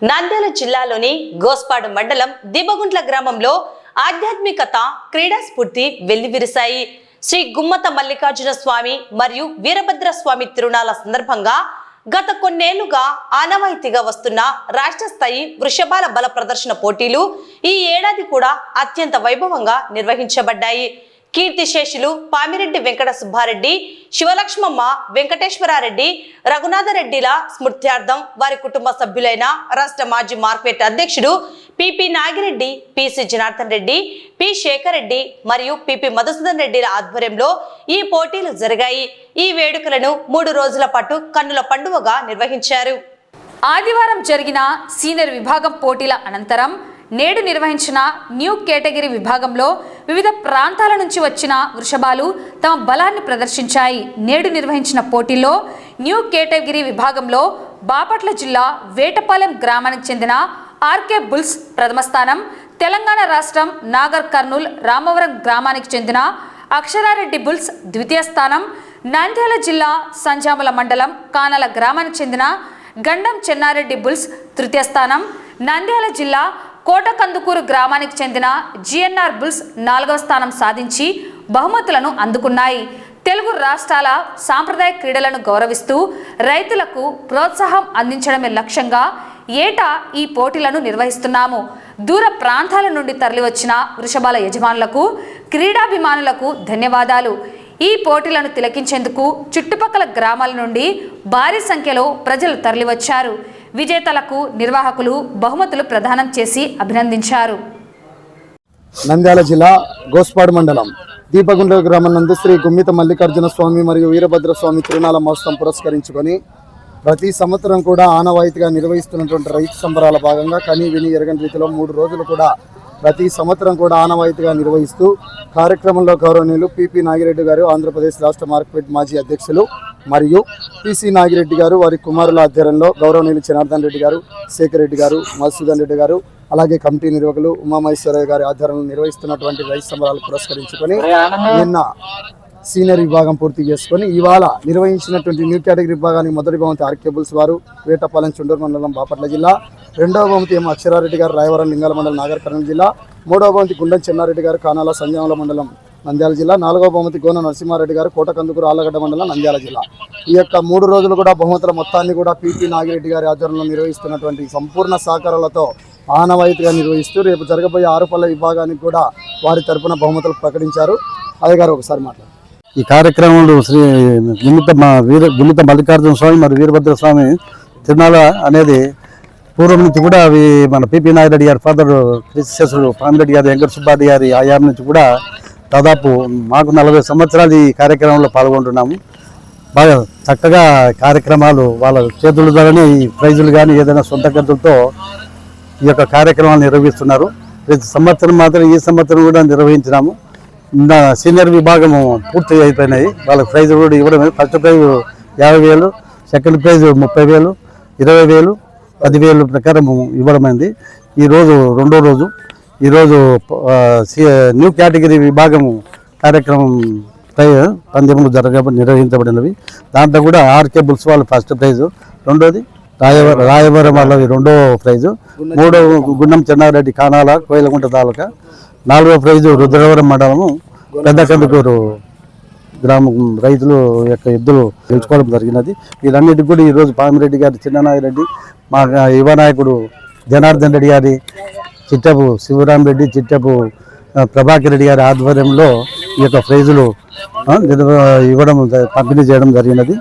నంద్యాల జిల్లాలోని గోస్పాడు మండలం దిబగుంట్ల గ్రామంలో ఆధ్యాత్మికత క్రీడా స్ఫూర్తి వెల్లివిరిశాయి. శ్రీ గుమ్మత మల్లికార్జున స్వామి మరియు వీరభద్ర స్వామి తిరునాళ్ల సందర్భంగా గత కొన్నేళ్లుగా ఆనవాయితీగా వస్తున్న రాష్ట్ర స్థాయి వృషభాల బల ప్రదర్శన పోటీలు ఈ ఏడాది కూడా అత్యంత వైభవంగా నిర్వహించబడ్డాయి. కీర్తిశేషులు పామిరెడ్డి వెంకట సుబ్బారెడ్డి, శివలక్ష్మమ్మ, వెంకటేశ్వరారెడ్డి, రఘునాథరెడ్డిల స్మృత్యార్థం వారి కుటుంబ సభ్యులైన రాష్ట్ర మాజీ మార్కెట్ అధ్యక్షుడు P P Nagireddy, P C Janardhan Reddy, P Shekhar Reddy మరియు పిపి మధుసూదన్ రెడ్డిల ఆధ్వర్యంలో ఈ పోటీలు జరిగాయి. ఈ వేడుకలను 3 రోజుల పాటు కన్నుల పండువగా నిర్వహించారు. ఆదివారం జరిగిన సీనియర్ విభాగం పోటీల అనంతరం నేడు నిర్వహించిన న్యూ కేటగిరీ విభాగంలో వివిధ ప్రాంతాల నుంచి వచ్చిన వృషభాలు తమ బలాన్ని ప్రదర్శించాయి. నేడు నిర్వహించిన పోటీల్లో న్యూ కేటగిరీ విభాగంలో బాపట్ల జిల్లా వేటపాలెం గ్రామానికి చెందిన ఆర్కే బుల్స్ ప్రథమ స్థానం, తెలంగాణ రాష్ట్రం నాగర్ కర్నూల్ రామవరం గ్రామానికి చెందిన అక్షరారెడ్డి బుల్స్ ద్వితీయ స్థానం, నంద్యాల జిల్లా సంజామల మండలం కానాల గ్రామానికి చెందిన గండం చెన్నారెడ్డి బుల్స్ తృతీయ స్థానం, నంద్యాల జిల్లా కోటకందుకూరు గ్రామానికి చెందిన జిఎన్ఆర్ బుల్స్ 4వ స్థానం సాధించి బహుమతులను అందుకున్నాయి. తెలుగు రాష్ట్రాల సాంప్రదాయ క్రీడలను గౌరవిస్తూ రైతులకు ప్రోత్సాహం అందించడమే లక్ష్యంగా ఏటా ఈ పోటీలను నిర్వహిస్తున్నాము. దూర ప్రాంతాల నుండి తరలివచ్చిన వృషభాల యజమానులకు, క్రీడాభిమానులకు ధన్యవాదాలు. ఈ పోటీలను తిలకించేందుకు చుట్టుపక్కల గ్రామాల నుండి భారీ సంఖ్యలో ప్రజలు తరలివచ్చారు. విజేతలకు నిర్వాహకులు బహుమతులు ప్రదానం చేసి అభినందించారు. నంద్యాల జిల్లా గోస్పాడు మండలం దీపగుండ్ల గ్రామం నందు శ్రీ గుమ్మిత మల్లికార్జున స్వామి మరియు వీరభద్ర స్వామి తిరునాళ్ల మహోత్సవం పురస్కరించుకొని ప్రతి సంవత్సరం కూడా ఆనవాయితీగా నిర్వహిస్తున్నటువంటి రైతు సంబరాల భాగంగా కని విని ఎరగని రీతిలో 3 రోజులు కూడా ప్రతి సంవత్సరం కూడా ఆనవాయితీగా నిర్వహిస్తూ కార్యక్రమంలో గౌరవనీయులు పిపి నాగిరెడ్డి గారు, ఆంధ్రప్రదేశ్ రాష్ట్ర మార్కెట్ మాజీ అధ్యక్షులు, మరియు పిసి నాగిరెడ్డి గారు వారి కుమారుల ఆధ్వర్యంలో గౌరవనీయులు జనార్దన్ రెడ్డి గారు, శేఖర్ రెడ్డి గారు, మధుసూదన్ రెడ్డి గారు, అలాగే కమిటీ నిర్వాహకులు ఉమామహేశ్వరయ్య గారి ఆధ్వర్యంలో నిర్వహిస్తున్నటువంటి రైతు సంబరాలు పురస్కరించుకొని నిన్న సీనియర్ విభాగం పూర్తి చేసుకొని ఇవాళ నిర్వహించినటువంటి న్యూ కేటగిరీ విభాగానికి మొదటి బహుమతి ఆర్కే బుల్స్ వారు వేటపాలెం చుండూరు మండలం బాపట్ల జిల్లా, 2వ బహుమతి ఏమో అక్షరారెడ్డి గారు రాయవరం లింగాల మండలం నాగర్ కర్నూలు జిల్లా, 3వ బహుమతి గుండం చెన్నారెడ్డి గారు కానాల సంజామల మండలం నంద్యాల జిల్లా, 4వ బహుమతి గోన నరసింహారెడ్డి గారు కోటకందుకూరు ఆళ్లగడ్డ మండలం నంద్యాల జిల్లా. ఈ యొక్క 3 రోజులు కూడా బహుమతుల మొత్తాన్ని కూడా పిపి నాగిరెడ్డి గారి ఆధ్వర్యంలో నిర్వహిస్తున్నటువంటి సంపూర్ణ సహకారాలతో ఆనవాయితీగా నిర్వహిస్తూ రేపు జరగబోయే 6 పల్లె విభాగానికి కూడా వారి తరపున బహుమతులు ప్రకటించారు. అదే గారు ఒకసారి మాట్లాడారు. ఈ కార్యక్రమంలో శ్రీ గుమ్మిత మల్లికార్జున స్వామి మరియు వీరభద్ర స్వామి తిరునాళ అనేది పూర్వం నుంచి కూడా అవి మన పిపి నాగిరెడ్డి గారి ఫాదర్ క్రిస్టియసులు పామిరెడ్డి గారి వెంకట సుబ్బారెడ్డి గారి ఆయాం నుంచి కూడా దాదాపు మాకు 40 సంవత్సరాలు ఈ కార్యక్రమంలో పాల్గొంటున్నాము. బాగా చక్కగా కార్యక్రమాలు వాళ్ళ చేతుల ద్వారానే ఈ ప్రైజులు కానీ ఏదైనా సొంత ఖర్చులతో ఈ యొక్క కార్యక్రమాలు నిర్వహిస్తున్నారు. ప్రతి సంవత్సరం మాత్రం ఈ సంవత్సరం కూడా నిర్వహించినాము. సీనియర్ విభాగము పూర్తి అయిపోయినాయి. వాళ్ళకి ప్రైజ్ కూడా ఇవ్వడం, ఫస్ట్ ప్రైజ్ 50,000, సెకండ్ ప్రైజ్ 30,000, 20,000, 10,000 ప్రకారం ఇవ్వడమైంది. ఈరోజు 2వ రోజు. ఈరోజు న్యూ కేటగిరీ విభాగము కార్యక్రమం పందెములు నిర్వహించబడినవి. దాంట్లో కూడా ఆర్కే బుల్స్ వాళ్ళు ఫస్ట్ ప్రైజు, 2వది రాయవరం వాళ్ళవి 2వ ప్రైజు, 3వ గుండం చెన్నారెడ్డి కానాల కోయిలగుంట తాలూకా, 4వ ప్రైజు రుద్రవరం మండలము పెద్దకందుకూరు గ్రామం రైతులు యొక్క ఎద్దులు గెలుచుకోవడం జరిగినది. వీరన్నిటికి కూడా ఈరోజు పామిరెడ్డి గారి చిన్ననాగిరెడ్డి, మా యువ నాయకుడు జనార్దన్ రెడ్డి గారి, చిట్టపు శివరామరెడ్డి, చిట్టపు ప్రభాకర్ రెడ్డి గారి ఆధ్వర్యంలో ఈ యొక్క ప్రైజులు ఇవ్వడం పంపిణీ చేయడం జరిగినది.